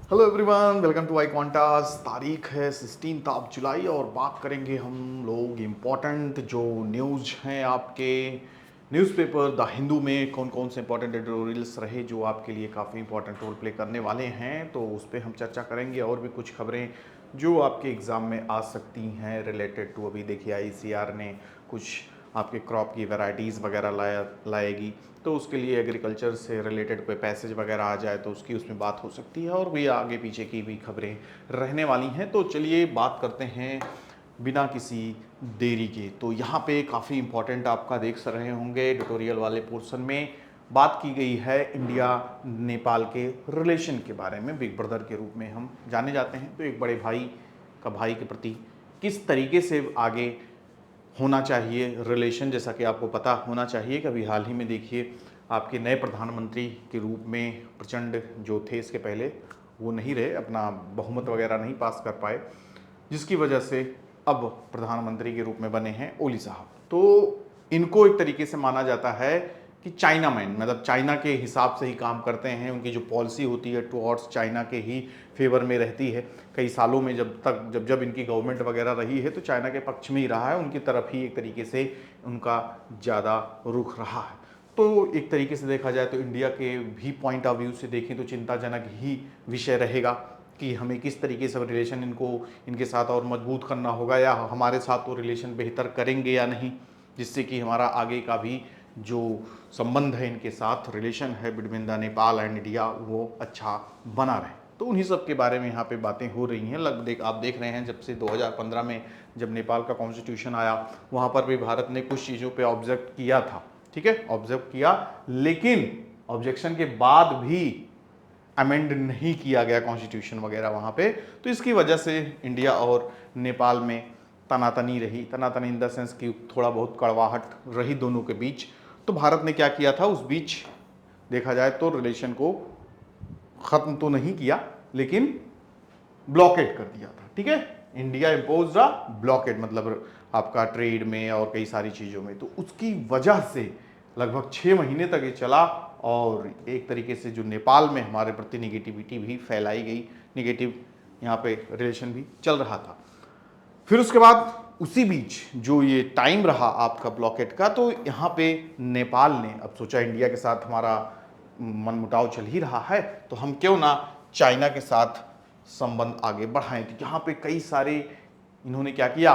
Hello everyone, welcome to I Quantas. तारीख है 16 of July और बात करेंगे हम लोग इम्पोर्टेंट जो न्यूज़ हैं आपके न्यूज़पेपर द हिंदू में कौन कौन से इंपॉर्टेंट एडिटोरियल्स रहे जो आपके लिए काफ़ी इंपॉर्टेंट रोल प्ले करने वाले हैं, तो उस पर हम चर्चा करेंगे। और भी कुछ खबरें जो आपके एग्ज़ाम में आ सकती हैं रिलेटेड टू, अभी देखिए आईसीआर ने कुछ आपके क्रॉप की वैरायटीज़ वगैरह लाएगी, तो उसके लिए एग्रीकल्चर से रिलेटेड कोई पैसेज वगैरह आ जाए तो उसकी उसमें बात हो सकती है। और भी आगे पीछे की भी खबरें रहने वाली हैं। तो चलिए बात करते हैं बिना किसी देरी के। तो यहाँ पे काफ़ी इंपॉर्टेंट आपका देख रहे होंगे एडिटोरियल वाले पोर्शन में बात की गई है इंडिया नेपाल के रिलेशन के बारे में। बिग ब्रदर के रूप में हम जाने जाते हैं, तो एक बड़े भाई का भाई के प्रति किस तरीके से आगे होना चाहिए रिलेशन, जैसा कि आपको पता होना चाहिए कि अभी हाल ही में देखिए आपके नए प्रधानमंत्री के रूप में प्रचंड जो थे इसके पहले वो नहीं रहे, अपना बहुमत वगैरह नहीं पास कर पाए, जिसकी वजह से अब प्रधानमंत्री के रूप में बने हैं ओली साहब। तो इनको एक तरीके से माना जाता है कि चाइना मैन, मतलब चाइना के हिसाब से ही काम करते हैं। उनकी जो पॉलिसी होती है टुवर्ड्स चाइना के ही फेवर में रहती है। कई सालों में जब इनकी गवर्नमेंट वगैरह रही है तो चाइना के पक्ष में ही रहा है, उनकी तरफ ही एक तरीके से उनका ज़्यादा रुख रहा है। तो एक तरीके से देखा जाए तो इंडिया के भी पॉइंट ऑफ व्यू से देखें तो चिंताजनक ही विषय रहेगा कि हमें किस तरीके से रिलेशन इनके साथ और मजबूत करना होगा, या हमारे साथ तो रिलेशन बेहतर करेंगे या नहीं, जिससे कि हमारा आगे का भी जो संबंध है इनके साथ, रिलेशन है between the Nepal and India, वो अच्छा बना रहे। तो उन्हीं सब के बारे में यहाँ पे बातें हो रही हैं। आप देख रहे हैं जब से 2015 में जब नेपाल का कॉन्स्टिट्यूशन आया, वहाँ पर भी भारत ने कुछ चीज़ों पे ऑब्जेक्ट किया था, ठीक है, ऑब्जर्व किया, लेकिन ऑब्जेक्शन के बाद भी अमेंड नहीं किया गया कॉन्स्टिट्यूशन वगैरह वहाँ पे। तो इसकी वजह से इंडिया और नेपाल में तनातनी रही, तनातनी इन द सेंस कि थोड़ा बहुत कड़वाहट रही दोनों के बीच। तो भारत ने क्या किया था, उस बीच देखा जाए तो रिलेशन को ख़त्म तो नहीं किया लेकिन ब्लॉकेट कर दिया था, ठीक है। इंडिया इम्पोज अ ब्लॉकेट, मतलब आपका ट्रेड में और कई सारी चीज़ों में। तो उसकी वजह से लगभग 6 महीने तक ये चला और एक तरीके से जो नेपाल में हमारे प्रति निगेटिविटी भी फैलाई गई, निगेटिव यहाँ पे रिलेशन भी चल रहा था। फिर उसके बाद उसी बीच जो ये टाइम रहा आपका ब्लॉकेट का, तो यहाँ पे नेपाल ने अब सोचा इंडिया के साथ हमारा मनमुटाव चल ही रहा है, तो हम क्यों ना चाइना के साथ संबंध आगे बढ़ाएं। तो यहाँ पे कई सारे इन्होंने क्या किया,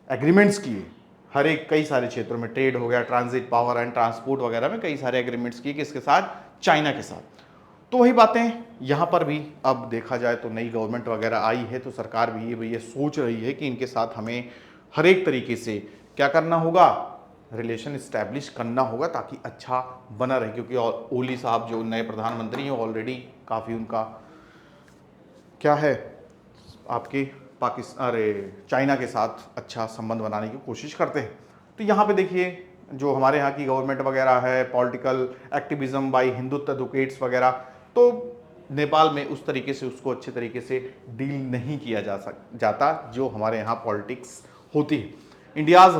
एग्रीमेंट्स किए, हर एक कई सारे क्षेत्रों में, ट्रेड हो गया, ट्रांजिट, पावर एंड ट्रांसपोर्ट वगैरह में कई सारे एग्रीमेंट्स किए किसके साथ, चाइना के साथ। तो वही बातें यहाँ पर भी अब देखा जाए तो नई गवर्नमेंट वगैरह आई है, तो सरकार भी ये सोच रही है कि इनके साथ हमें हर एक तरीके से क्या करना होगा, रिलेशन इस्टेब्लिश करना होगा ताकि अच्छा बना रहे। क्योंकि ओली साहब जो नए प्रधानमंत्री हैं ऑलरेडी काफ़ी उनका क्या है आपके पाकिस्तान अरे चाइना के साथ अच्छा संबंध बनाने की कोशिश करते हैं। तो यहाँ पे देखिए जो हमारे यहाँ की गवर्नमेंट वगैरह है, political activism by Hindutva advocates वगैरह, तो नेपाल में उस तरीके से उसको अच्छे तरीके से डील नहीं किया जाता जो हमारे यहाँ पॉलिटिक्स होती है। India's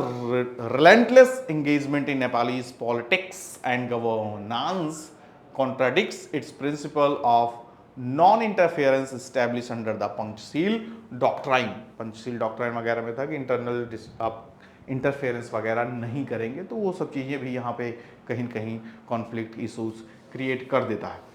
relentless engagement in Nepalese politics and governance contradicts its principle of non interference establish under the Panchsheel doctrine. Panchsheel doctrine वगैरह में था कि इंटरनल आप इंटरफेरेंस वगैरह नहीं करेंगे, तो वो सब चीज़ें भी यहाँ पे कहीं न कहीं कॉन्फ्लिक्ट इशूज क्रिएट कर देता है।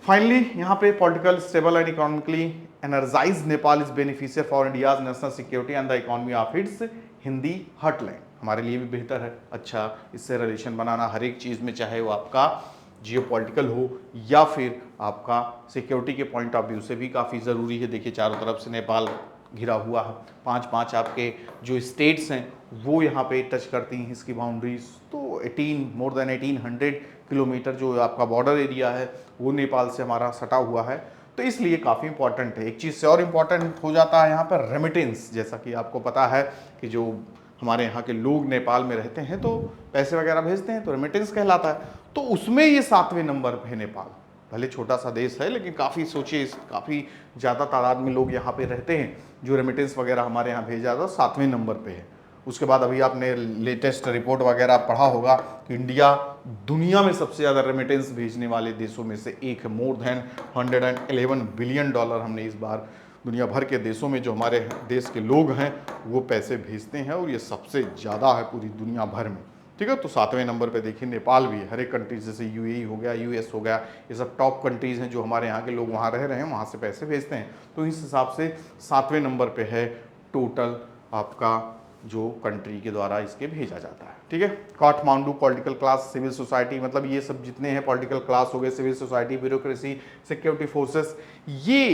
फाइनली यहाँ पे political stable and economically energise Nepal is beneficiary for India's national security and the economy of its Hindi heartland. हमारे लिए भी बेहतर है अच्छा इससे रिलेशन बनाना हर एक चीज़ में, चाहे वो आपका जियोपॉलिटिकल हो या फिर आपका सिक्योरिटी के पॉइंट ऑफ व्यू से भी काफ़ी ज़रूरी है। देखिए चारों तरफ से नेपाल घिरा हुआ है, 5 आपके जो स्टेट्स हैं वो यहाँ पे टच करती हैं इसकी बाउंड्रीज। तो 1800 किलोमीटर जो आपका बॉर्डर एरिया है वो नेपाल से हमारा सटा हुआ है। तो इसलिए काफ़ी इंपॉर्टेंट है। एक चीज़ से और इम्पॉर्टेंट हो जाता है यहाँ पर रेमिटेंस। जैसा कि आपको पता है कि जो हमारे यहाँ के लोग नेपाल में रहते हैं तो पैसे वगैरह भेजते हैं, तो रेमिटेंस कहलाता है। तो उसमें ये 7वें नंबर पे है नेपाल। भले छोटा सा देश है लेकिन काफ़ी सोचिए काफ़ी ज़्यादा तादाद में लोग यहाँ पे रहते हैं जो रेमिटेंस वगैरह हमारे यहाँ भेजा था, 7वें नंबर पे है। उसके बाद अभी आपने लेटेस्ट रिपोर्ट वगैरह पढ़ा होगा कि इंडिया दुनिया में सबसे ज़्यादा रेमिटेंस भेजने वाले देशों में से एक है। मोर देन $111 बिलियन हमने इस बार दुनिया भर के देशों में जो हमारे देश के लोग हैं वो पैसे भेजते हैं, और ये सबसे ज़्यादा है पूरी दुनिया भर में। ठीक है, तो 7वें नंबर पे देखिए नेपाल भी है। हर एक कंट्रीज जैसे यूएई हो गया, यूएस हो गया, ये सब टॉप कंट्रीज़ हैं जो हमारे यहाँ के लोग वहाँ रह रहे हैं, वहाँ से पैसे भेजते हैं। तो इस हिसाब से 7वें नंबर पे है टोटल आपका जो कंट्री के द्वारा इसके भेजा जाता है। ठीक है, Kathmandu political class, civil society, मतलब ये सब जितने हैं पॉलिटिकल क्लास हो गए, civil society, bureaucracy, security forces, ये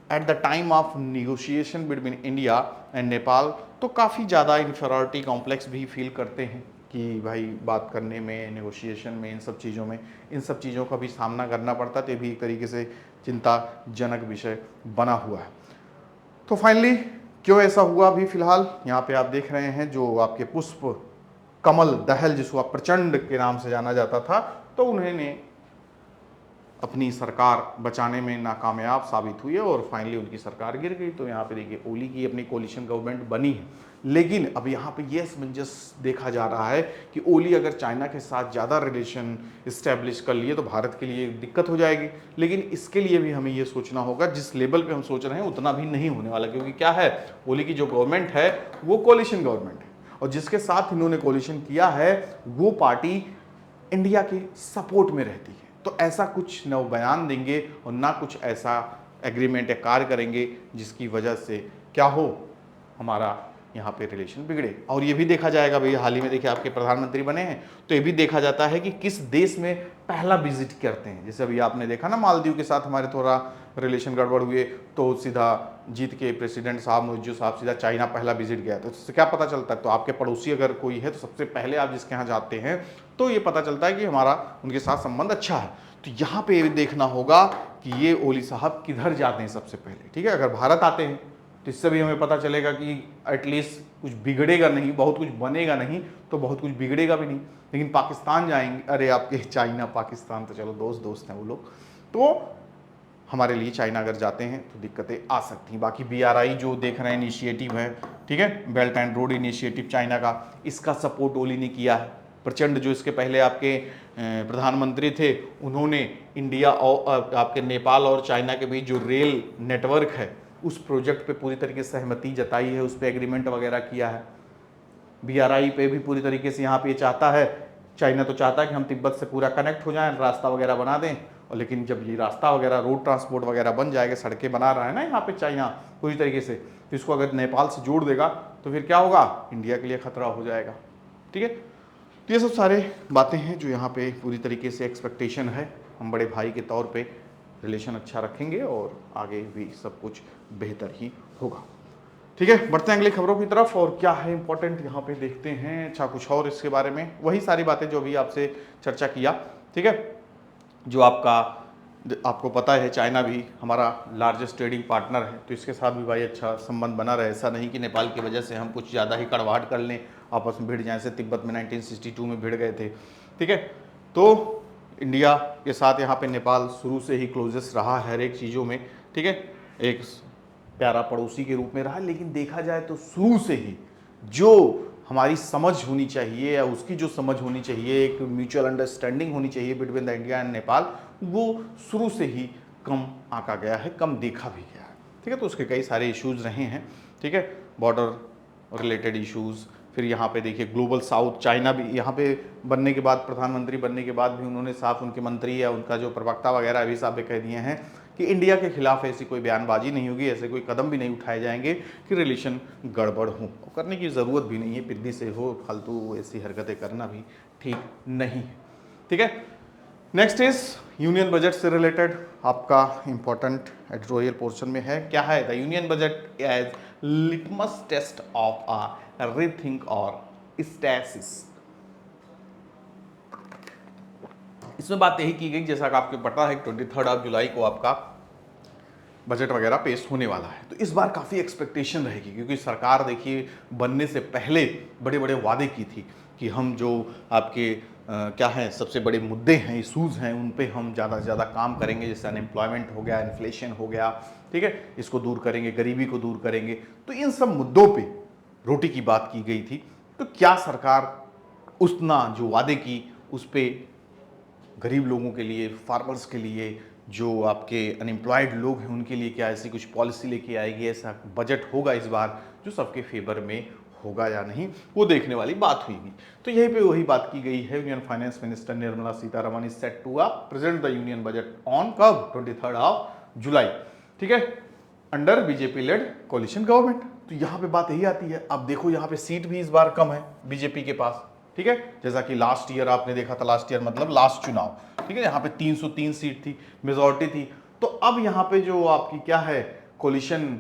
at the time of negotiation between India and Nepal तो काफ़ी ज़्यादा इन्फीरियरिटी कॉम्प्लेक्स भी फील करते हैं कि भाई बात करने में, नेगोशिएशन में, इन सब चीज़ों में, इन सब चीज़ों का भी सामना करना पड़ता है। तो ये भी एक तरीके से चिंताजनक विषय बना हुआ है। तो फाइनली क्यों ऐसा हुआ, अभी फिलहाल यहाँ पे आप देख रहे हैं जो आपके पुष्प कमल दहल, जिसको आप प्रचंड के नाम से जाना जाता था, तो उन्होंने अपनी सरकार बचाने में नाकामयाब साबित हुई है और फाइनली उनकी सरकार गिर गई। तो यहाँ पे देखिए ओली की अपनी कोलिशन गवर्नमेंट बनी है, लेकिन अब यहाँ पे ये असमंजस देखा जा रहा है कि ओली अगर चाइना के साथ ज़्यादा रिलेशन इस्टेब्लिश कर लिए तो भारत के लिए दिक्कत हो जाएगी। लेकिन इसके लिए भी हमें ये सोचना होगा, जिस लेवल पे हम सोच रहे हैं उतना भी नहीं होने वाला, क्योंकि क्या है, ओली की जो गवर्नमेंट है वो कोलिशन गवर्नमेंट है, और जिसके साथ इन्होंने कोलिशन किया है वो पार्टी इंडिया के सपोर्ट में रहती है। तो ऐसा कुछ न बयान देंगे और ना कुछ ऐसा एग्रीमेंट या कार्य करेंगे जिसकी वजह से क्या हो, हमारा यहाँ पे रिलेशन बिगड़े। और ये भी देखा जाएगा, भाई हाल ही में देखिए आपके प्रधानमंत्री बने हैं, तो ये भी देखा जाता है कि किस देश में पहला विजिट करते हैं। जैसे अभी आपने देखा ना, मालदीव के साथ हमारे थोड़ा रिलेशन गड़बड़ हुए तो सीधा जीत के प्रेसिडेंट साहब मुर्जू साहब सीधा चाइना पहला विजिट गया। तो इससे क्या पता चलता है, तो आपके पड़ोसी अगर कोई है तो सबसे पहले आप जिसके यहाँ जाते हैं तो ये पता चलता है कि हमारा उनके साथ संबंध अच्छा है। तो यहाँ पे देखना होगा कि ये ओली साहब किधर जाते हैं सबसे पहले। ठीक है, अगर भारत आते हैं तो इससे भी हमें पता चलेगा कि एटलीस्ट कुछ बिगड़ेगा नहीं, बहुत कुछ बनेगा नहीं तो बहुत कुछ बिगड़ेगा भी नहीं। लेकिन पाकिस्तान जाएंगे, अरे आपके चाइना पाकिस्तान तो चलो दोस्त दोस्त हैं वो लोग, तो हमारे लिए चाइना अगर जाते हैं तो दिक्कतें आ सकती हैं। बाकी BRI जो देख रहे हैं इनिशिएटिव है, ठीक है, belt and road initiative China का, इसका सपोर्ट ओली ने किया है। प्रचंड जो इसके पहले आपके प्रधानमंत्री थे, उन्होंने इंडिया और आपके नेपाल और चाइना के बीच जो रेल नेटवर्क है उस प्रोजेक्ट पे पूरी तरीके से सहमति जताई है, उस पर एग्रीमेंट वगैरह किया है। BRI पे भी पूरी तरीके से यहाँ पे चाहता है, चाइना तो चाहता है कि हम तिब्बत से पूरा कनेक्ट हो जाएं, रास्ता वगैरह बना दें। और लेकिन जब ये रास्ता वगैरह, रोड ट्रांसपोर्ट वगैरह बन जाएगा, सड़कें बना रहा है ना यहाँ पे चाइना पूरी तरीके से, तो इसको अगर नेपाल से जोड़ देगा तो फिर क्या होगा, इंडिया के लिए खतरा हो जाएगा। ठीक है, तो ये सब सारे बातें हैं जो यहाँ पे पूरी तरीके से एक्सपेक्टेशन है। हम बड़े भाई के तौर पे रिलेशन अच्छा रखेंगे और आगे भी सब कुछ बेहतर ही होगा। ठीक है, बढ़ते हैं अगली खबरों की तरफ। और क्या है इंपॉर्टेंट यहाँ पे देखते हैं। अच्छा, कुछ और इसके बारे में, वही सारी बातें जो अभी आपसे चर्चा किया। ठीक है, जो आपको पता है चाइना भी हमारा लार्जेस्ट ट्रेडिंग पार्टनर है, तो इसके साथ भी भाई अच्छा संबंध बना रहे। ऐसा नहीं कि नेपाल की वजह से हम कुछ ज़्यादा ही कड़वाहट कर लें, आपस में भिड़ जाए, से तिब्बत में 1962 में भिड़ गए थे। ठीक है, तो इंडिया के साथ यहाँ पे नेपाल शुरू से ही क्लोजेस्ट रहा है हर एक चीज़ों में। ठीक है, एक प्यारा पड़ोसी के रूप में रहा। लेकिन देखा जाए तो शुरू से ही जो हमारी समझ होनी चाहिए या उसकी जो समझ होनी चाहिए, एक म्यूचुअल अंडरस्टैंडिंग होनी चाहिए between the India and Nepal, वो शुरू से ही कम आंका गया है, कम देखा भी गया है। ठीक है, तो उसके कई सारे इश्यूज़ रहे हैं। ठीक है, बॉर्डर रिलेटेड इश्यूज़, फिर यहाँ पे देखिए ग्लोबल साउथ, चाइना भी यहाँ पे बनने के बाद, प्रधानमंत्री बनने के बाद भी उन्होंने साफ, उनके मंत्री या उनका जो प्रवक्ता वगैरह भी साफ कह दिए हैं कि इंडिया के खिलाफ ऐसी कोई बयानबाजी नहीं होगी, ऐसे कोई कदम भी नहीं उठाए जाएंगे कि रिलेशन गड़बड़ हो। करने की ज़रूरत भी नहीं है, पिद्दी से हो फालतू ऐसी हरकतें करना भी ठीक नहीं है। ठीक है, नेक्स्ट इज यूनियन बजट से रिलेटेड आपका इंपॉर्टेंट एडिटोरियल पोर्शन में है। क्या है, the union budget as litmus test of a rethink और स्टैसिस। इसमें बात यही की गई, जैसा कि आपको पता है 23 जुलाई को आपका बजट वगैरह पेश होने वाला है। तो इस बार काफ़ी एक्सपेक्टेशन रहेगी, क्योंकि सरकार देखिए बनने से पहले बड़े बड़े वादे की थी कि हम जो आपके क्या हैं सबसे बड़े मुद्दे हैं, इशूज़ हैं, उन पे हम ज़्यादा से ज़्यादा काम करेंगे। जैसे अनएम्प्लॉयमेंट हो गया, इन्फ्लेशन हो गया, ठीक है, इसको दूर करेंगे, गरीबी को दूर करेंगे। तो इन सब मुद्दों पे रोटी की बात की गई थी। तो क्या सरकार उतना जो वादे की उस पे गरीब लोगों के लिए, फार्मर्स के लिए, जो आपके अनएम्प्लॉयड लोग हैं उनके लिए क्या ऐसी कुछ पॉलिसी लेके आएगी, ऐसा बजट होगा इस बार जो सबके फेवर में होगा या नहीं, वो देखने वाली बात हुई। तो यहीं पे वही बात की गई है। Union finance minister Nirmala Sitharaman is set to present the union budget on कब 23 जुलाई, ठीक है, under BJP led coalition government. तो यहाँ पे बात यही आती है। अब देखो यहाँ पे सीट भी इस बार कम है बीजेपी के पास, ठीक है, जैसा कि लास्ट ईयर आपने देखा था, लास्ट ईयर मतलब लास्ट चुनाव, ठीक है, यहाँ पे 303 सीट थी, मेजोरिटी थी। तो अब यहाँ पे जो आपकी क्या है, कोलिशन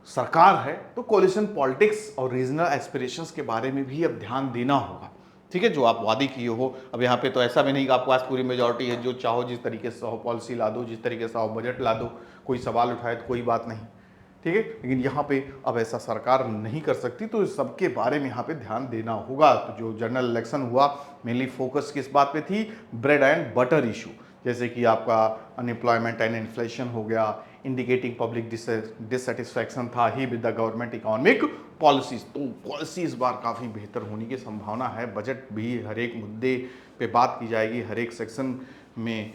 सरकार है, तो कोलिशन पॉलिटिक्स और रीजनल एस्पिरेशंस के बारे में भी अब ध्यान देना होगा, ठीक है, जो आप वादे किए हो। अब यहाँ पे तो ऐसा भी नहीं कि आपके पास पूरी मेजोरिटी है, जो चाहो जिस तरीके से हो पॉलिसी ला दो, जिस तरीके से हो बजट ला दो, कोई सवाल उठाए तो कोई बात नहीं, ठीक है, लेकिन यहाँ पे अब ऐसा सरकार नहीं कर सकती। तो इस सबके बारे में यहाँ पे ध्यान देना होगा। तो जो जनरल इलेक्शन हुआ, मेनली फोकस किस बात पे थी, ब्रेड एंड बटर इशू, जैसे कि आपका अनएम्प्लॉयमेंट एंड इन्फ्लेशन हो गया, इंडिकेटिंग पब्लिक डिससेटिस्फैक्शन था ही with the government economic policies. तो पॉलिसी इस बार काफ़ी बेहतर होने की संभावना है। बजट भी हर एक मुद्दे पे बात की जाएगी, हर एक सेक्शन में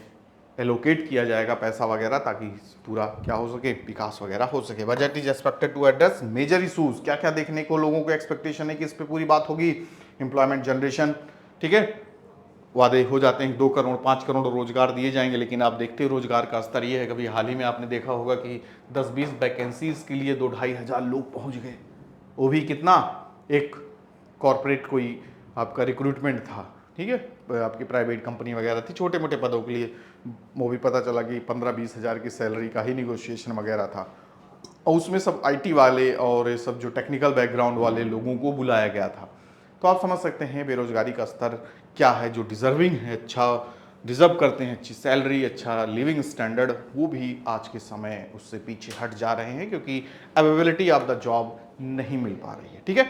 एलोकेट किया जाएगा पैसा वगैरह, ताकि पूरा क्या हो सके, विकास वगैरह हो सके। Budget is expected to address major issues. क्या क्या देखने को लोगों को एक्सपेक्टेशन है कि इस पे पूरी बात होगी। एम्प्लॉयमेंट जनरेशन, ठीक है, वादे हो जाते हैं 2 करोड़ 5 करोड़ रोजगार दिए जाएंगे, लेकिन आप देखते हो रोजगार का स्तर ये है। कभी हाल ही में आपने देखा होगा कि 10-20 वैकेंसीज के लिए 2-2.5 हजार लोग पहुंच गए। वो भी कितना, एक कॉरपोरेट कोई आपका रिक्रूटमेंट था, ठीक है, आपकी प्राइवेट कंपनी वगैरह थी, छोटे मोटे पदों के लिए। वो भी पता चला कि 15-20 हज़ार की सैलरी का ही निगोशिएशन वगैरह था, और उसमें सब आईटी वाले और ये सब जो टेक्निकल बैकग्राउंड वाले लोगों को बुलाया गया था। तो आप समझ सकते हैं बेरोजगारी का स्तर क्या है। जो डिजर्विंग है, अच्छा डिजर्व करते हैं, अच्छी सैलरी, अच्छा लिविंग स्टैंडर्ड, वो भी आज के समय उससे पीछे हट जा रहे हैं, क्योंकि अवेलेबिलिटी ऑफ द जॉब नहीं मिल पा रही है, ठीक है।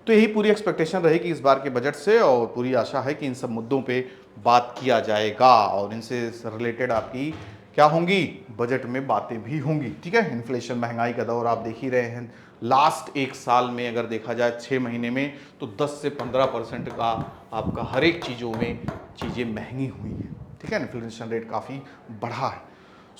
तो यही पूरी एक्सपेक्टेशन रहेगी इस बार के बजट से, और पूरी आशा है कि इन सब मुद्दों पे बात किया जाएगा, और इनसे रिलेटेड आपकी क्या होंगी, बजट में बातें भी होंगी, ठीक है। इन्फ्लेशन, महंगाई का दौर आप देख ही रहे हैं। लास्ट 1 साल में अगर देखा जाए 6 महीने में, तो 10 से 15% का आपका हर एक चीज़ों में चीज़ें महंगी हुई हैं, ठीक है। इन्फ्लेशन रेट काफ़ी बढ़ा है।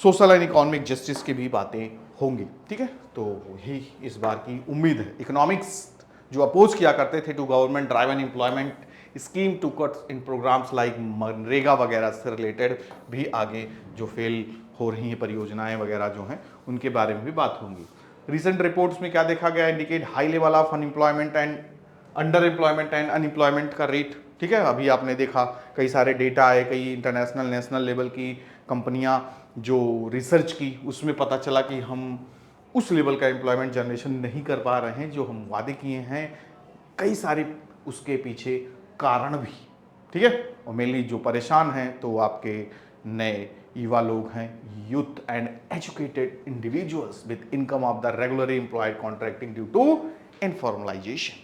सोशल एंड इकोनॉमिक जस्टिस की भी बातें होंगी, ठीक है। तो यही इस बार की उम्मीद है। इकोनॉमिक्स जो अपोज किया करते थे to government driven employment scheme to cut in programmes like मनरेगा वगैरह से रिलेटेड भी आगे जो फेल हो रही हैं परियोजनाएं वगैरह जो हैं, उनके बारे में भी बात होंगी। रिसेंट रिपोर्ट्स में क्या देखा गया, indicate high level of unemployment and under employment and unemployment का रेट, ठीक है। अभी आपने देखा कई सारे डेटा आए, कई इंटरनेशनल नेशनल लेवल की कंपनियां जो रिसर्च की, उसमें पता चला कि हम उस लेवल का एम्प्लॉयमेंट जनरेशन नहीं कर पा रहे हैं जो हम वादे किए हैं। कई सारे उसके पीछे कारण भी, ठीक है। और मेनली जो परेशान हैं तो आपके नए युवा लोग हैं, youth and educated individuals with income of the regularly employed contracting due to informalisation,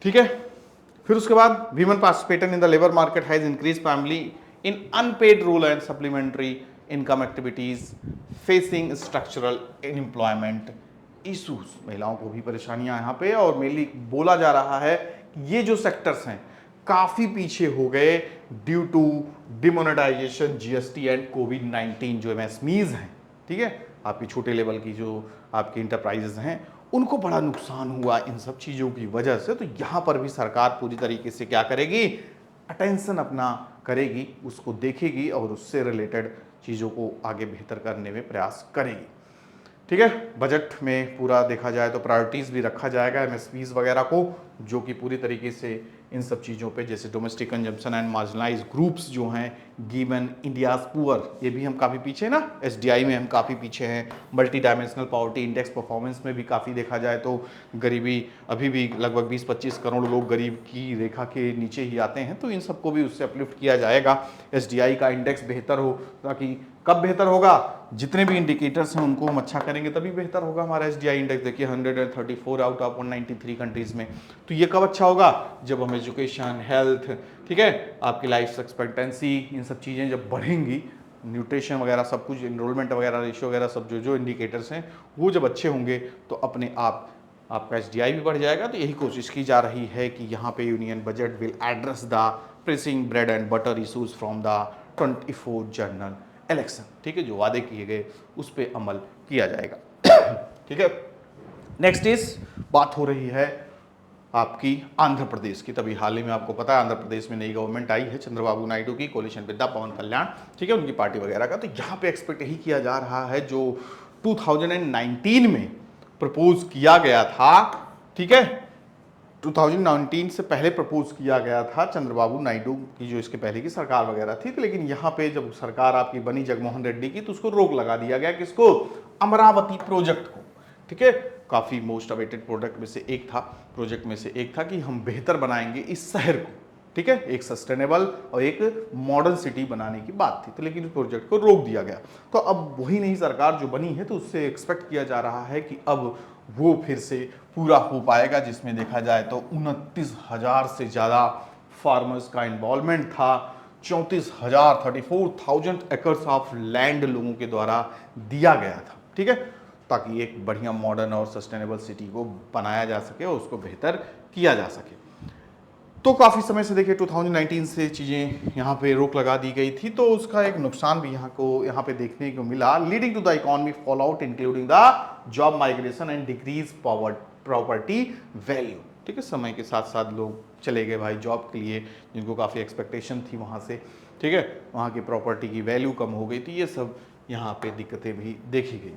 ठीक है। फिर उसके बाद women participation in the labour market has increase family in unpaid rural and supplementary income activities facing structural unemployment issues. महिलाओं को भी परेशानियां यहाँ पे, और मेनली बोला जा रहा है कि ये जो सेक्टर्स हैं काफी पीछे हो गए due to demonetisation, GST and कोविड-19। जो एमएसएमईज हैं, ठीक है, आपकी छोटे लेवल की जो आपकी इंटरप्राइजेज हैं, उनको बड़ा नुकसान हुआ इन सब चीज़ों की वजह से। तो यहाँ पर भी सरकार पूरी तरीके से क्या करेगी, अटेंशन अपना करेगी, उसको देखेगी और उससे रिलेटेड चीज़ों को आगे बेहतर करने में प्रयास करेगी, ठीक है। बजट में पूरा देखा जाए तो प्रायोरिटीज़ भी रखा जाएगा एमएसपीज वगैरह को, जो कि पूरी तरीके से इन सब चीज़ों पे, जैसे domestic consumption and marginalise groups जो हैं, गिवन इंडियाज पुअर, ये भी हम काफ़ी पीछे ना, एसडीआई में हम काफ़ी पीछे हैं। Multi dimensional poverty index performance में भी काफ़ी देखा जाए तो गरीबी अभी भी लगभग 20-25 करोड़ लोग गरीब की रेखा के नीचे ही आते हैं। तो इन सबको भी उससे अपलिफ्ट किया जाएगा, एसडीआई का इंडेक्स बेहतर हो, ताकि कब बेहतर होगा, जितने भी इंडिकेटर्स हैं उनको हम अच्छा करेंगे तभी बेहतर होगा हमारा एसडीआई इंडेक्स। देखिए 134 आउट ऑफ 193 कंट्रीज में। तो ये कब अच्छा होगा, जब हम एजुकेशन, हेल्थ, ठीक है, आपकी लाइफ एक्सपेक्टेंसी, इन सब चीज़ें जब बढ़ेंगी, न्यूट्रिशन वगैरह सब कुछ, इनरोलमेंट वगैरह, रेशियो वगैरह सब जो जो इंडिकेटर्स हैं वो जब अच्छे होंगे, तो अपने आप आपका एसडीआई भी बढ़ जाएगा। तो यही कोशिश की जा रही है कि यहाँ पे union budget will address the pressing bread and butter issues from the 24 general election. ठीक है, जो वादे किए गए उस पर अमल किया जाएगा। ठीक है, नेक्स्ट इज बात हो रही है आपकी आंध्र प्रदेश की। तभी हाल ही में आपको पता है आंध्र प्रदेश में नई गवर्नमेंट आई है चंद्रबाबू नायडू की, कोलिशन विद द पवन कल्याण। ठीक है, उनकी पार्टी वगैरह का। तो यहाँ पे एक्सपेक्ट यही किया जा रहा है जो 2019 में प्रपोज किया गया था, ठीक है, 2019 से पहले प्रपोज किया गया था चंद्रबाबू नायडू की जो इसके पहले की सरकार वगैरह थी। तो लेकिन यहाँ पे जब सरकार आपकी बनी जगनमोहन रेड्डी की तो उसको रोक लगा दिया गया, किसको, अमरावती प्रोजेक्ट को। ठीक है, काफी मोस्ट अवेटेड प्रोजेक्ट में से एक था कि हम बेहतर बनाएंगे इस शहर को। ठीक है, एक सस्टेनेबल और एक मॉडर्न सिटी बनाने की बात थी। तो लेकिन इस प्रोजेक्ट को रोक दिया गया। तो अब वही नई सरकार जो बनी है तो उससे एक्सपेक्ट किया जा रहा है कि अब वो फिर से पूरा हो पाएगा, जिसमें देखा जाए तो 29,000 से ज़्यादा फार्मर्स का इन्वॉल्वमेंट था। 34,000 एकर्स ऑफ लैंड लोगों के द्वारा दिया गया था। ठीक है, ताकि एक बढ़िया मॉडर्न और सस्टेनेबल सिटी को बनाया जा सके और उसको बेहतर किया जा सके। तो काफ़ी समय से देखिए 2019 से चीज़ें यहाँ पे रोक लगा दी गई थी, तो उसका एक नुकसान भी यहाँ पे देखने को मिला, leading to the economic fall out including the job migration and decrease property value. ठीक है, समय के साथ साथ लोग चले गए भाई जॉब के लिए, जिनको काफ़ी एक्सपेक्टेशन थी वहाँ से। ठीक है, वहाँ की प्रॉपर्टी की वैल्यू कम हो गई थी। ये सब यहाँ पे दिक्कतें भी देखी गई।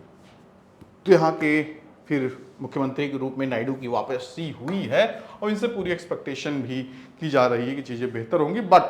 तो यहाँ के फिर मुख्यमंत्री के रूप में नायडू की वापसी हुई है और इनसे पूरी एक्सपेक्टेशन भी की जा रही है कि चीज़ें बेहतर होंगी, बट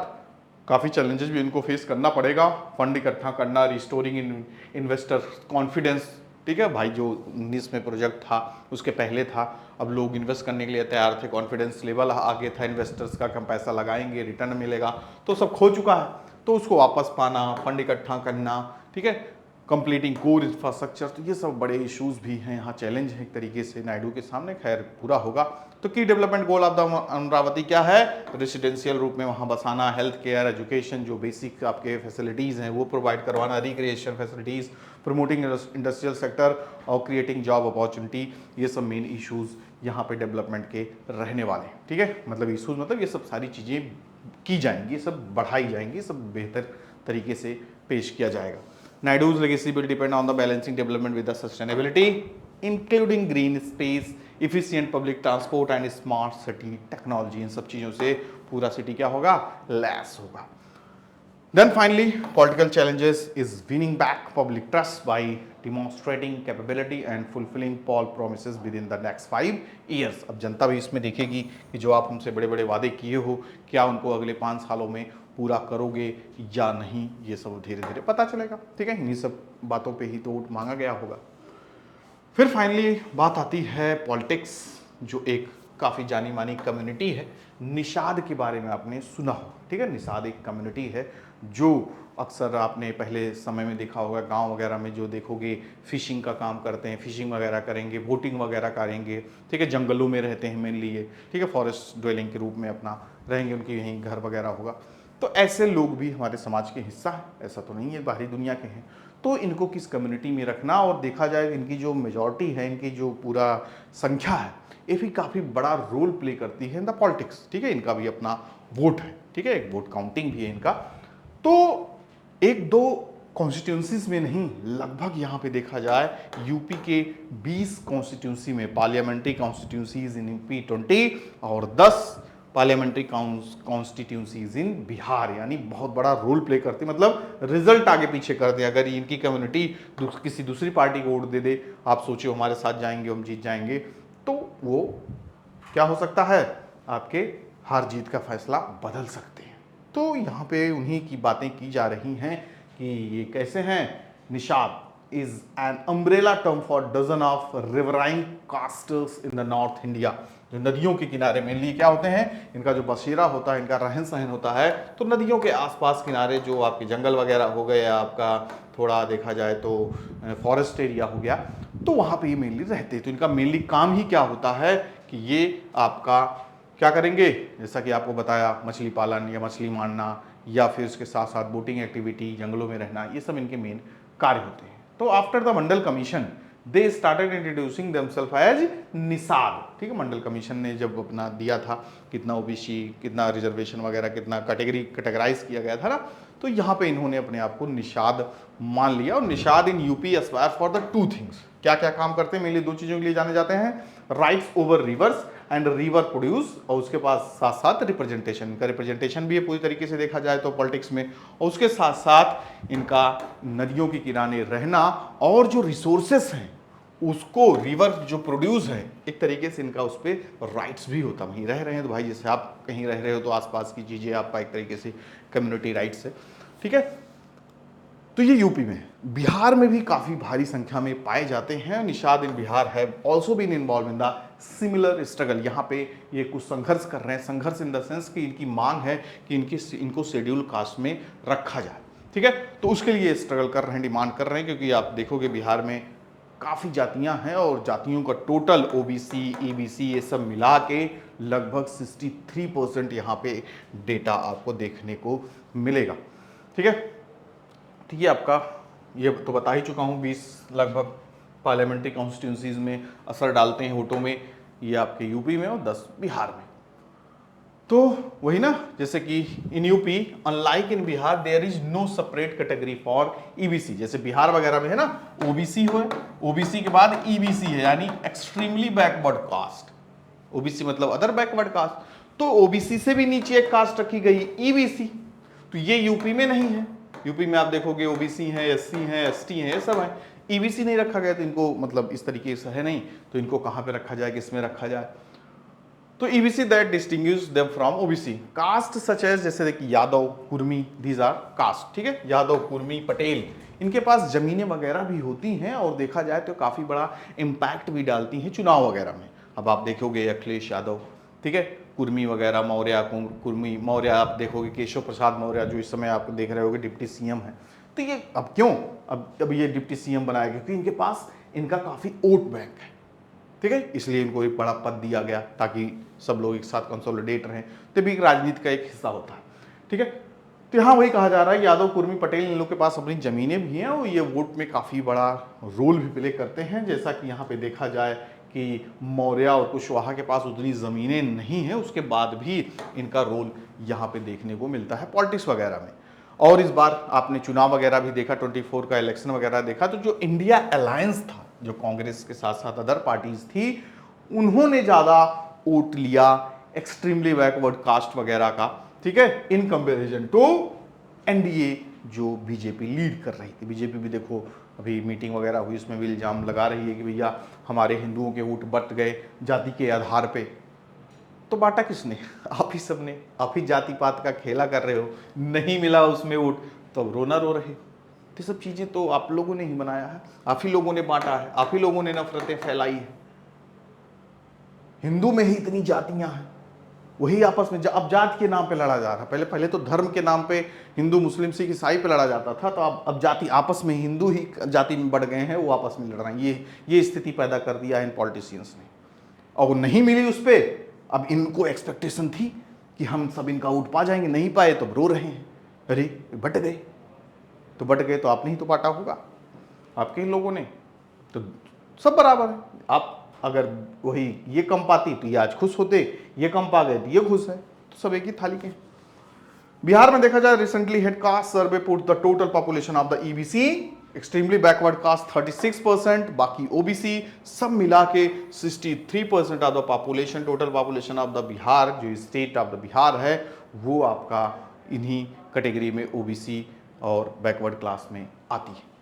काफ़ी चैलेंजेस भी इनको फेस करना पड़ेगा। फंड इकट्ठा करना, रिस्टोरिंग इन्वेस्टर कॉन्फिडेंस। ठीक है भाई, जो 19 में प्रोजेक्ट था उसके पहले था, अब लोग इन्वेस्ट करने के लिए तैयार थे, कॉन्फिडेंस लेवल आगे था इन्वेस्टर्स का, कम पैसा लगाएंगे रिटर्न मिलेगा, तो सब खो चुका है। तो उसको वापस पाना, फंड इकट्ठा करना, ठीक है, कंप्लीटिंग कोर इंफ्रास्ट्रक्चर, तो ये सब बड़े इश्यूज भी हैं यहाँ, चैलेंज है एक तरीके से नायडू के सामने। खैर पूरा होगा। तो की development goal of the Amravati क्या है, रेसिडेंशियल रूप में वहाँ बसाना, हेल्थ केयर, एजुकेशन, जो बेसिक आपके फैसिलिटीज़ हैं वो प्रोवाइड करवाना, recreation facilities, promoting industrial sector और क्रिएटिंग जॉब अपॉर्चुनिटी, ये सब मेन इशूज़ यहाँ पे डेवलपमेंट के रहने वाले हैं। ठीक है, मतलब इशूज़ मतलब ये सब सारी चीज़ें की जाएंगी, सब बढ़ाई जाएंगी, सब बेहतर तरीके से पेश किया जाएगा। Naidu's legacy will depend on the balancing development with the sustainability, including green space, efficient public transport and smart city technology। इन सब चीज़ों से पूरा सिटी क्या होगा, लैस होगा। Then finally, political challenges is winning back public trust by demonstrating capability and fulfilling poll promises within the next 5 years। अब जनता भी इसमें देखेगी कि जो आप हमसे बड़े बड़े वादे किए हो, क्या उनको अगले 5 सालों में पूरा करोगे या नहीं, ये सब धीरे धीरे पता चलेगा। ठीक है, इन्हीं सब बातों पे ही तो वोट मांगा गया होगा। फिर फाइनली बात आती है पॉलिटिक्स, जो एक काफ़ी जानी मानी कम्युनिटी है। निषाद के बारे में आपने सुना हो। ठीक है, निषाद एक कम्युनिटी है जो अक्सर आपने पहले समय में देखा होगा, गांव वगैरह में जो देखोगे फिशिंग का काम करते हैं, फिशिंग वगैरह करेंगे, बोटिंग वगैरह करेंगे। ठीक है, जंगलों में रहते हैं मेनली ये। ठीक है, फॉरेस्ट ड्वेलिंग के रूप में अपना रहेंगे, उनकी यहीं घर वगैरह होगा। तो ऐसे लोग भी हमारे समाज के हिस्सा है, ऐसा तो नहीं है बाहरी दुनिया के हैं। तो इनको किस कम्युनिटी में रखना, और देखा जाए इनकी जो मेजॉरिटी है, इनकी जो पूरा संख्या है, ये भी काफ़ी बड़ा रोल प्ले करती है इन द पॉलिटिक्स। ठीक है, इनका भी अपना वोट है। ठीक है, एक वोट काउंटिंग भी है इनका। तो एक दो कॉन्स्टिट्यूंसीज में नहीं, लगभग यहाँ पे देखा जाए यूपी के 20 कॉन्स्टिट्यूंसी में, पार्लियामेंट्री कॉन्स्टिट्यूंसीज इन यूपी 20 और 10 पार्लियामेंट्री कॉन्स्टिट्यूंसीज इन बिहार, यानी बहुत बड़ा रोल प्ले करती, मतलब रिजल्ट आगे पीछे कर दे। अगर इनकी कम्युनिटी किसी दूसरी पार्टी को वोट दे दे, आप सोचिए हमारे साथ जाएंगे, हम जीत जाएंगे, तो वो क्या हो सकता है, आपके हार जीत का फैसला बदल सकते हैं। तो यहाँ पे उन्हीं की बातें की जा रही हैं कि ये कैसे हैं। Nishad is an umbrella term for dozen of riverine castles in the North India। जो नदियों के किनारे मेनली क्या होते हैं, इनका जो बसेरा होता है, इनका रहन सहन होता है, तो नदियों के आसपास किनारे जो आपके जंगल वगैरह हो गए, आपका थोड़ा देखा जाए तो फॉरेस्ट एरिया हो गया, तो वहाँ पे ये मेनली रहते हैं। तो इनका मेनली काम ही क्या होता है कि ये आपका क्या करेंगे, जैसा कि आपको बताया, मछली पालन या मछली मारना, या फिर उसके साथ साथ बोटिंग एक्टिविटी, जंगलों में रहना, ये सब इनके मेन कार्य होते हैं। तो after the Mandal commission they started introducing themselves as Nishad, ठीक है। मंडल कमीशन ने जब अपना दिया था कितना ओबीसी, कितना रिजर्वेशन वगैरह, कितना कैटेगराइज किया गया था ना, तो यहाँ पे इन्होंने अपने आप को निषाद मान लिया। और Nishad in UP Aspire for the two things, क्या क्या काम करते हैं, मेनली दो चीजों के लिए जाने जाते हैं, rights over reverse and river produce, और उसके पास साथ साथ रिप्रेजेंटेशन, इनका रिप्रेजेंटेशन भी है पूरी तरीके से देखा जाए तो पॉलिटिक्स में, और उसके साथ साथ इनका नदियों के किनारे रहना, और जो रिसोर्सेस हैं उसको रिवर जो प्रोड्यूस है, एक तरीके से इनका उस पर राइट्स भी होता, वहीं रह रहे हैं तो भाई जैसे आप कहीं रह रहे हो तो आसपास की चीजें आपका एक तरीके से कम्युनिटी राइट्स है, ठीक है। तो ये यूपी में, बिहार में भी काफी भारी संख्या में पाए जाते हैं। निषाद इन बिहार है also been involve in the similar struggle, यहाँ पे ये कुछ संघर्ष कर रहे हैं, संघर्ष इन द सेंस कि इनकी मांग है कि इनको शेड्यूल कास्ट में रखा जाए, ठीक है। तो उसके लिए स्ट्रगल कर रहे हैं, डिमांड कर रहे हैं, क्योंकि आप देखोगे बिहार में काफ़ी जातियां हैं और जातियों का टोटल ओबीसी ईबीसी ये सब मिला के लगभग 63% यहाँ पे डेटा आपको देखने को मिलेगा, ठीक है। तो ये आपका, ये तो बता ही चुका हूँ, 20 लगभग पार्लियामेंट्री कॉन्स्टिट्यूंसीज में असर डालते हैं वोटों में, ये आपके यूपी में और 10 बिहार में। तो वही ना, जैसे कि in UP unlike in Bihar there is no separate category for EBC, जैसे बिहार वगैरह में है ना ओबीसी हो, ओबीसी के बाद ईबीसी है, यानी एक्सट्रीमली बैकवर्ड कास्ट, ओबीसी मतलब अदर बैकवर्ड कास्ट, तो ओबीसी से भी नीचे एक कास्ट रखी गई ईबीसी, तो ये यूपी में नहीं है। यूपी में आप देखोगे ओबीसी है, एससी है, एसटी है, ये सब है, ईबीसी नहीं रखा गया, तो इनको मतलब इस तरीके से है नहीं, तो इनको कहाँ पे रखा जाए, किसमें रखा जाए। तो EBC that distinguish them from OBC caste such as, जैसे देखिए Yadav, Kurmi, these are caste, ठीक है। यादव, कुर्मी, पटेल, इनके पास जमीनें वगैरह भी होती हैं और देखा जाए तो काफी बड़ा इम्पैक्ट भी डालती हैं चुनाव वगैरह में। अब आप देखोगे अखिलेश यादव, ठीक है, कुर्मी वगैरह, मौर्य, कुर्मी मौर्य, आप देखोगे केशव प्रसाद मौर्य जो इस समय आप देख रहे होगे डिप्टी सीएम है, तो ये अब क्यों अब ये डिप्टी सीएम बनाया, क्योंकि इनके पास इनका काफी वोट बैंक है, ठीक है, इसलिए इनको एक बड़ा पद दिया गया ताकि सब लोग एक साथ कंसोलिडेट रहें, तो भी एक राजनीति का एक हिस्सा होता है, ठीक है। तो यहाँ वही कहा जा रहा है यादव, कुर्मी, पटेल, इन लोग के पास अपनी जमीनें भी हैं और ये वोट में काफ़ी बड़ा रोल भी प्ले करते हैं, जैसा कि यहाँ पे देखा जाए कि मौर्य और कुशवाहा के पास उतनी ज़मीनें नहीं हैं, उसके बाद भी इनका रोल यहाँ पे देखने को मिलता है पॉलिटिक्स वगैरह में। और इस बार आपने चुनाव वगैरह भी देखा, 24 का इलेक्शन वगैरह देखा, तो जो इंडिया अलायंस था, जो कांग्रेस के साथ साथ अदर पार्टीज थी, उन्होंने ज़्यादा वोट लिया एक्सट्रीमली बैकवर्ड कास्ट वगैरह का, ठीक है, इन कंपेरिजन टू एनडीए जो बीजेपी लीड कर रही थी। बीजेपी भी देखो अभी मीटिंग वगैरह हुई, उसमें भी इल्ज़ाम लगा रही है कि भैया हमारे हिंदुओं के वोट बट गए जाति के आधार पे, तो बांटा किसने? आप ही सब ने, आप ही जाति पात का खेला कर रहे हो, नहीं मिला उसमें वोट तो अब रोना रो रहे। तो सब चीज़ें तो आप लोगों ने ही बनाया है, आप ही लोगों ने बांटा है, आप ही लोगों ने नफरतें फैलाई है। हिंदू में ही इतनी जातियां हैं, वही आपस में अब जात के नाम पे लड़ा जा रहा है। पहले पहले तो धर्म के नाम पे हिंदू, मुस्लिम, सिख, ईसाई पे लड़ा जाता था, तो अब जाति आपस में, हिंदू ही जाति में बढ़ गए हैं, वो आपस में लड़ रहे हैं। ये स्थिति पैदा कर दिया इन पॉलिटिशियंस ने, और वो नहीं मिली उस पर। अब इनको एक्सपेक्टेशन थी कि हम सब इनका वोट पा जाएंगे, नहीं पाए तो रो रहे हैं, अरे बट गए, तो बट गए तो आपने ही तो बांटा होगा, आपके ही लोगों ने, तो सब बराबर है। आप अगर वही ये कम पाती तो ये आज खुश होते, ये कम पा गए तो ये खुश है, तो सब एक ही थाली के। बिहार में देखा जाए, recently head cast survey put the total population of the EBC extremely backward caste 36%, बाकी ओबीसी सब मिला के 63% of the population, total population of the Bihar, जो स्टेट ऑफ द बिहार है, वो आपका इन्हीं कैटेगरी में ओबीसी और बैकवर्ड क्लास में आती है।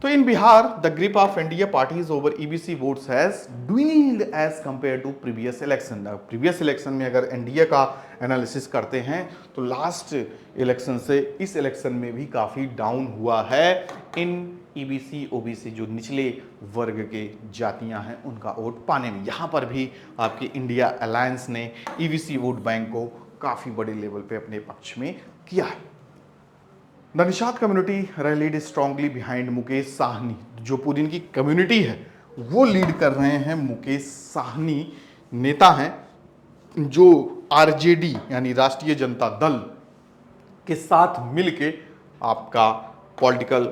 तो in Bihar the grip of NDA parties over EBC votes has dwindled as compare to previous election. Previous election में अगर एनडीए का एनालिसिस करते हैं तो लास्ट इलेक्शन से इस इलेक्शन में भी काफ़ी डाउन हुआ है इन ईबीसी ओबीसी जो निचले वर्ग के जातियां हैं उनका वोट पाने में। यहाँ पर भी आपकी इंडिया अलायंस ने ईबीसी वोट बैंक को काफ़ी बड़े लेवल पे अपने पक्ष में किया है। The Nishad community rallied strongly behind Mukesh Sahni, जो पूरी इनकी कम्युनिटी है वो लीड कर रहे हैं मुकेश साहनी, नेता हैं जो आरजेडी यानी राष्ट्रीय जनता दल के साथ मिलके आपका पॉलिटिकल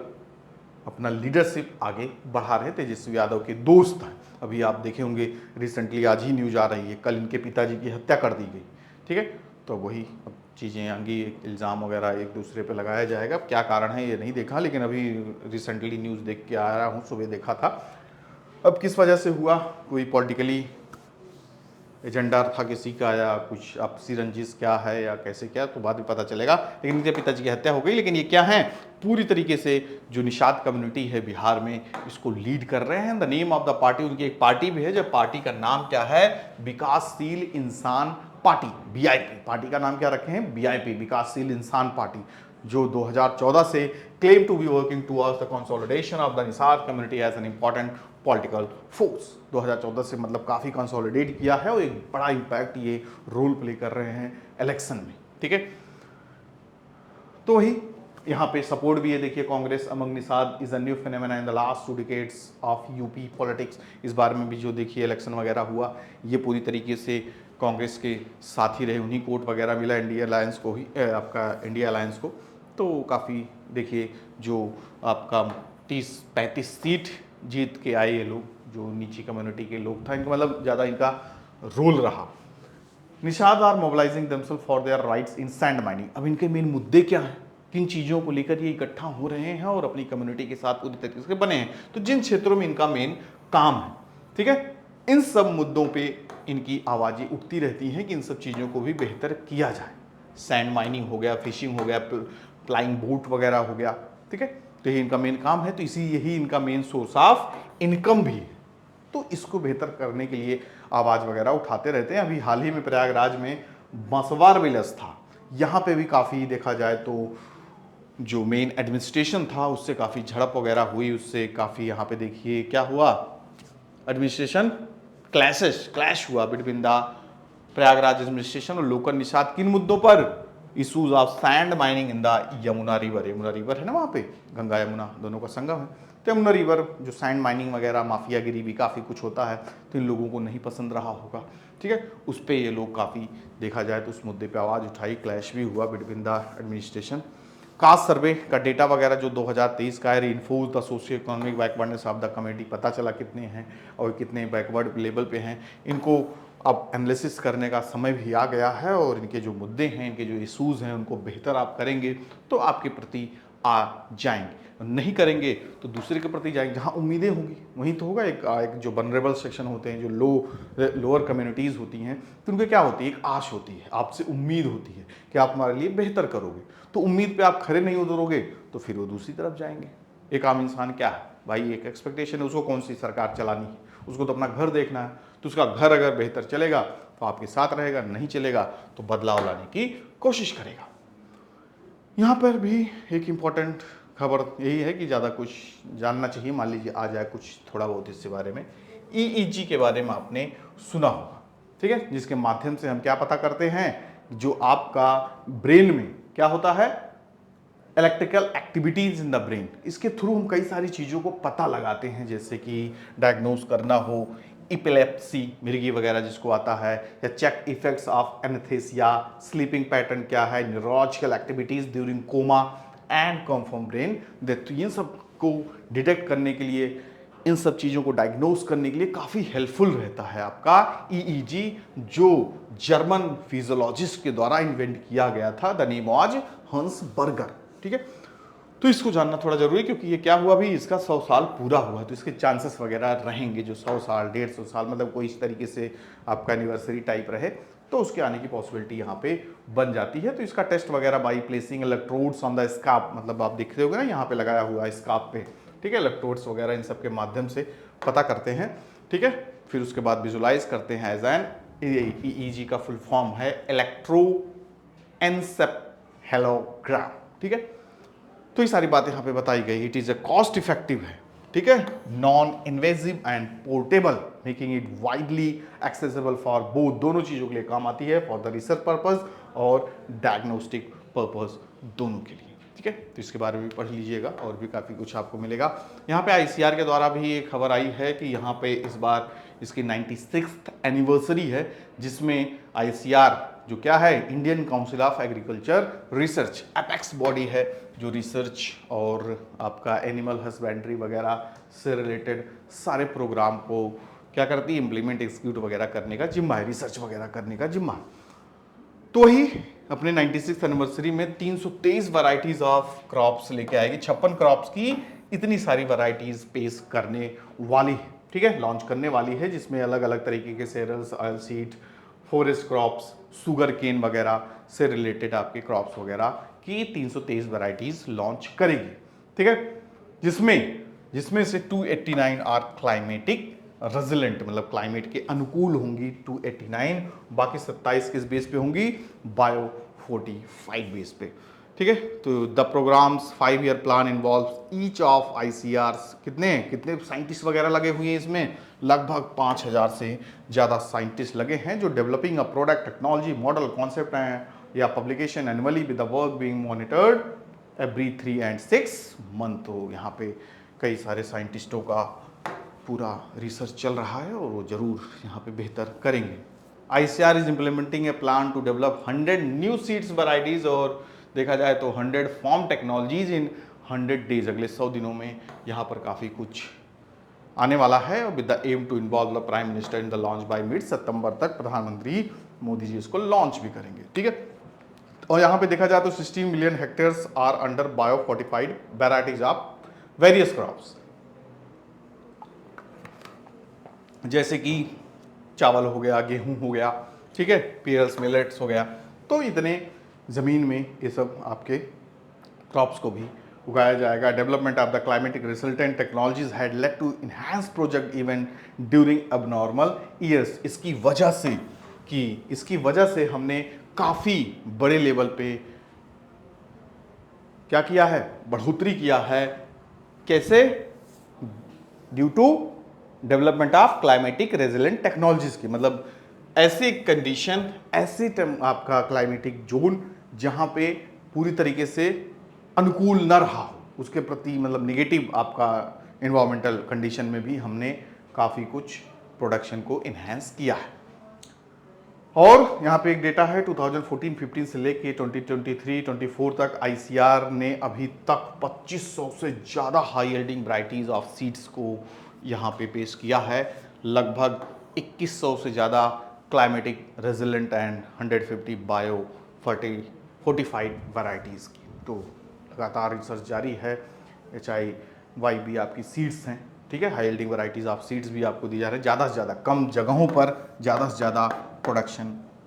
अपना लीडरशिप आगे बढ़ा रहे। तेजस्वी यादव के दोस्त हैं, अभी आप देखे होंगे रिसेंटली, आज ही न्यूज आ रही है, कल इनके पिताजी की हत्या कर दी गई। ठीक है, तो वही अब चीज़ें आएंगी, इल्ज़ाम वगैरह एक दूसरे पे लगाया जाएगा। क्या कारण है ये नहीं देखा, लेकिन अभी रिसेंटली न्यूज़ देख के आ रहा हूँ, सुबह देखा था। अब किस वजह से हुआ, कोई पॉलिटिकली एजेंडा था किसी का, या कुछ आपसी रंजिश क्या है या कैसे क्या, तो बाद में पता चलेगा। लेकिन इनके पिताजी की हत्या हो गई। लेकिन ये क्या है, पूरी तरीके से जो निषाद कम्युनिटी है बिहार में, इसको लीड कर रहे हैं। The name of the party, उनकी एक पार्टी भी है, जब पार्टी का नाम क्या है, विकासशील इंसान पार्टी, बीआईपी। पार्टी का नाम क्या रखे हैं, बीआईपी, विकासशील इंसान पार्टी, जो 2014 से claim to be working towards the consolidation of the Nishad community as an important political force. 2014 से मतलब काफ़ी कंसोलिडेट किया है और एक बड़ा इंपैक्ट ये रोल प्ले कर रहे हैं इलेक्शन में। ठीक है, तो वही यहाँ पे सपोर्ट भी है। देखिए, Congress among Nishad is a new phenomena in the last 2 decades of UP politics. इस बार में भी जो देखिए इलेक्शन वगैरह हुआ, ये पूरी तरीके से कांग्रेस के साथ ही रहे, उन्हीं को वोट वगैरह मिला इंडिया अलायंस को ही, आपका इंडिया अलायंस को। तो काफ़ी देखिए जो आपका 30-35 सीट जीत के आए ये लोग, जो नीची कम्युनिटी के लोग था, इनका मतलब ज़्यादा इनका रोल रहा। Nishad are mobilising themselves for their rights in sand mining. अब इनके मेन मुद्दे क्या हैं, किन चीज़ों को लेकर ये इकट्ठा हो रहे हैं और अपनी कम्युनिटी के साथ पूरी तरीके से बने हैं, तो जिन क्षेत्रों में इनका मेन काम है, ठीक है, इन सब मुद्दों पे इनकी आवाज़ें उठती रहती हैं कि इन सब चीज़ों को भी बेहतर किया जाए। सैंड माइनिंग हो गया, फिशिंग हो गया, फ्लाइंग बोट वगैरह हो गया। ठीक है, तो ये इनका मेन काम है, तो यही इनका मेन सोर्स ऑफ इनकम भी है। तो इसको बेहतर करने के लिए आवाज़ वगैरह उठाते रहते हैं। अभी हाल ही में प्रयागराज में बांसवार विलेज था, यहाँ पे भी काफ़ी देखा जाए तो जो मेन एडमिनिस्ट्रेशन था उससे काफ़ी झड़प वगैरह हुई, उससे काफ़ी यहाँ पे देखिए क्या हुआ, एडमिनिस्ट्रेशन क्लैश हुआ बिटवीन द प्रयागराज एडमिनिस्ट्रेशन और लोकल निषाद। किन मुद्दों पर, issues of sand mining in the Yamuna river. Yamuna river है ना, वहाँ पे गंगा यमुना दोनों का संगम है, तो यमुना रिवर जो सैंड माइनिंग वगैरह, माफियागिरी भी काफ़ी कुछ होता है, तो इन लोगों को नहीं पसंद रहा होगा। ठीक है, उस पर ये लोग काफ़ी देखा जाए तो उस मुद्दे पे आवाज़ उठाई, क्लैश भी हुआ बिटवीन द एडमिनिस्ट्रेशन। कास्ट सर्वे का डेटा वगैरह जो 2023 का है, reinforce the socio economic backwardness of the community, पता चला कितने हैं और कितने बैकवर्ड लेवल पे हैं। इनको अब एनालिसिस करने का समय भी आ गया है और इनके जो मुद्दे हैं, इनके जो इशूज़ हैं, उनको बेहतर आप करेंगे तो आपके प्रति आ जाएंगे, नहीं करेंगे तो दूसरे के प्रति जाएंगे। जहाँ उम्मीदें होंगी वहीं तो होगा। एक जो वनरेबल सेक्शन होते हैं, जो लोअर कम्युनिटीज़ होती हैं, तो उनको क्या होती है, एक आश होती है, आपसे उम्मीद होती है कि आप हमारे लिए बेहतर करोगे। तो उम्मीद पे आप खरे नहीं उतरोगे तो फिर वो दूसरी तरफ जाएंगे। एक आम इंसान क्या है भाई, एक एक्सपेक्टेशन है, उसको कौन सी सरकार चलानी है, उसको तो अपना घर देखना है। तो उसका घर अगर बेहतर चलेगा तो आपके साथ रहेगा, नहीं चलेगा तो बदलाव लाने की कोशिश करेगा। यहाँ पर भी एक इम्पॉर्टेंट खबर यही है कि ज़्यादा कुछ जानना चाहिए, मान लीजिए आ जाए कुछ थोड़ा बहुत इसके बारे में। EEG के बारे में आपने सुना होगा, ठीक है, जिसके माध्यम से हम क्या पता करते हैं, जो आपका ब्रेन में क्या होता है, electrical activities in the brain, इसके थ्रू हम कई सारी चीज़ों को पता लगाते हैं, जैसे कि डायग्नोज करना हो, इपिलेप्सी, मिर्गी वगैरह जिसको आता है, या check effects of anaesthesia, sleeping pattern क्या है, neurological activities during coma and confirm brain death. तो इन सब को डिटेक्ट करने के लिए, इन सब चीज़ों को डायग्नोज करने के लिए काफ़ी हेल्पफुल रहता है आपका EEG, जो जर्मन फिजियोलॉजिस्ट के द्वारा इन्वेंट किया गया था। द नेम वाज हंस बर्गर। ठीक है, तो इसको जानना थोड़ा जरूरी है, क्योंकि ये क्या हुआ भी, इसका 100 साल पूरा हुआ, तो इसके चांसेस वगैरह रहेंगे जो 100 साल 150 साल, मतलब कोई इस तरीके से आपका एनिवर्सरी टाइप रहे, तो उसके आने की पॉसिबिलिटी यहाँ पे बन जाती है। तो इसका टेस्ट वगैरह by placing electrodes on the scalp, मतलब आप देख रहे होगे ना यहाँ पे लगाया हुआ है स्कार्प पे, ठीक है, इलेक्ट्रोड्स वगैरह इन सब के माध्यम से पता करते हैं। ठीक है, फिर उसके बाद विजुलाइज करते हैं एज एन EEG का फुल फॉर्म है इलेक्ट्रोएन्सेफेलोग्राम। ठीक है, तो ये सारी बातें यहाँ पे बताई गई। It is a cost effective है, ठीक है, non invasive and portable, making it widely accessible for both, दोनों चीज़ों के लिए काम आती है, फॉर द रिसर्च पर्पज और डायग्नोस्टिक पर्पज, दोनों के लिए। ठीक है, तो इसके बारे में भी पढ़ लीजिएगा और भी काफ़ी कुछ आपको मिलेगा। यहाँ पे ICR के द्वारा भी एक खबर आई है कि यहाँ पे इस बार इसकी 96th एनिवर्सरी है, जिसमें ICR जो क्या है, Indian council of agriculture research, apex body है जो रिसर्च और आपका एनिमल हस्बेंड्री वगैरह से रिलेटेड सारे प्रोग्राम को क्या करती है, इम्प्लीमेंट एग्जीक्यूट वगैरह करने का जिम्मा है, रिसर्च वगैरह करने का जिम्मा। तो ही अपने 96th एनिवर्सरी में 323 वैरायटीज ऑफ क्रॉप्स लेके आएगी, 56 क्रॉप्स की इतनी सारी वैरायटीज पेश करने वाली है, ठीक है, लॉन्च करने वाली है, जिसमें अलग अलग तरीके के cereals, oil seed, forest crops, sugarcane वगैरह से रिलेटेड आपके क्रॉप्स वगैरह की 323 वैरायटीज लॉन्च करेगी, ठीक है, जिसमें से 289 आर क्लाइमेटिक रेजिलेंट, मतलब क्लाइमेट के अनुकूल होंगी 289, बाकी 27 किस बेस पे होंगी, बायो 45 बेस पे, ठीक है। तो the programmes 5 year plan involve each of ICRs, कितने साइंटिस्ट वगैरह लगे हुए हैं इसमें, लगभग 5000 से ज़्यादा साइंटिस्ट लगे हैं जो developing a product, technology, model, concept हैं या publication annually with the work being monitored every 3 and 6 month. तो यहाँ पे कई सारे साइंटिस्टों का पूरा रिसर्च चल रहा है और वो जरूर यहाँ पे बेहतर करेंगे। ICR is implementing a plan to develop 100 new seeds varieties और देखा जाए तो 100 फार्म टेक्नोलॉजीज इन 100 डेज, अगले 100 दिनों में यहाँ पर काफ़ी कुछ आने वाला है। With the aim to involve the prime minister in the launch by mid सितंबर तक प्रधानमंत्री मोदी जी इसको लॉन्च भी करेंगे, ठीक है। और यहाँ पे देखा जाए तो 16 million hectares are under bio fortified varieties of various crops, जैसे कि चावल हो गया, गेहूं हो गया, ठीक है, पीएल्स, मिलेट्स हो गया। तो इतने ज़मीन में ये सब आपके क्रॉप्स को भी उगाया जाएगा। Development of the climatic resultant technologies had led to enhance project even during abnormal years. इसकी वजह से हमने काफ़ी बड़े लेवल पे क्या किया है, बढ़ोतरी किया है। कैसे? Due to development of climatic resilient technologies की, मतलब ऐसी कंडीशन, ऐसी आपका क्लाइमेटिक जोन जहां पे पूरी तरीके से अनुकूल न रहा हो, उसके प्रति मतलब निगेटिव आपका एनवायरमेंटल कंडीशन में भी हमने काफ़ी कुछ प्रोडक्शन को इन्हेंस किया है। और यहाँ पे एक डेटा है 2014-15 से लेके 2023-24 तक ICR ने अभी तक 2500 से ज़्यादा high yielding varieties of seeds को यहाँ पे पेश किया है, लगभग 2100 से ज़्यादा climatic resilient and 150 bio fortified varieties की। तो लगातार रिसर्च जारी है। HIYB आपकी सीड्स हैं, ठीक है, high yielding varieties of seeds भी आपको दी जा रही है, ज़्यादा से ज़्यादा कम जगहों पर ज़्यादा से ज़्यादा प्रोडक्शन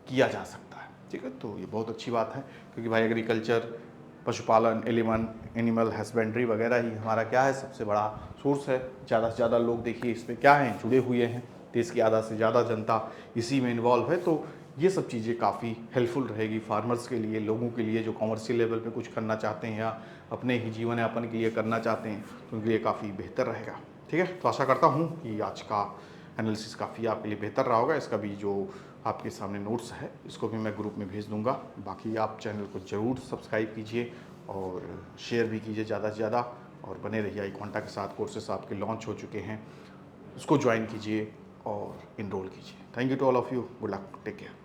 किया जा सकता है, ठीक है। तो ये बहुत अच्छी बात है क्योंकि भाई एग्रीकल्चर, पशुपालन, एनिमल हस्बेंड्री वगैरह ही हमारा क्या है, सबसे बड़ा सोर्स है। ज़्यादा से ज़्यादा लोग देखिए इस पर क्या हैं, जुड़े हुए हैं, देश की आधा से ज़्यादा जनता इसी में इन्वॉल्व है। तो ये सब चीज़ें काफ़ी हेल्पफुल रहेगी फार्मर्स के लिए, लोगों के लिए जो कॉमर्शियल लेवल पे कुछ करना चाहते हैं या अपने ही जीवन यापन के लिए करना चाहते हैं, तो उनके लिए काफ़ी बेहतर रहेगा, ठीक है। तो आशा करता हूँ कि आज का एनालिसिस काफ़ी आपके लिए बेहतर रहा होगा। इसका भी जो आपके सामने नोट्स है इसको भी मैं ग्रुप में भेज दूंगा। बाकी आप चैनल को ज़रूर सब्सक्राइब कीजिए और शेयर भी कीजिए ज़्यादा से ज़्यादा, और बने रहिए आईक्वांटा के साथ। कोर्सेस आपके लॉन्च हो चुके हैं, उसको ज्वाइन कीजिए और इनरोल कीजिए। Thank you to all of you, good luck, take care.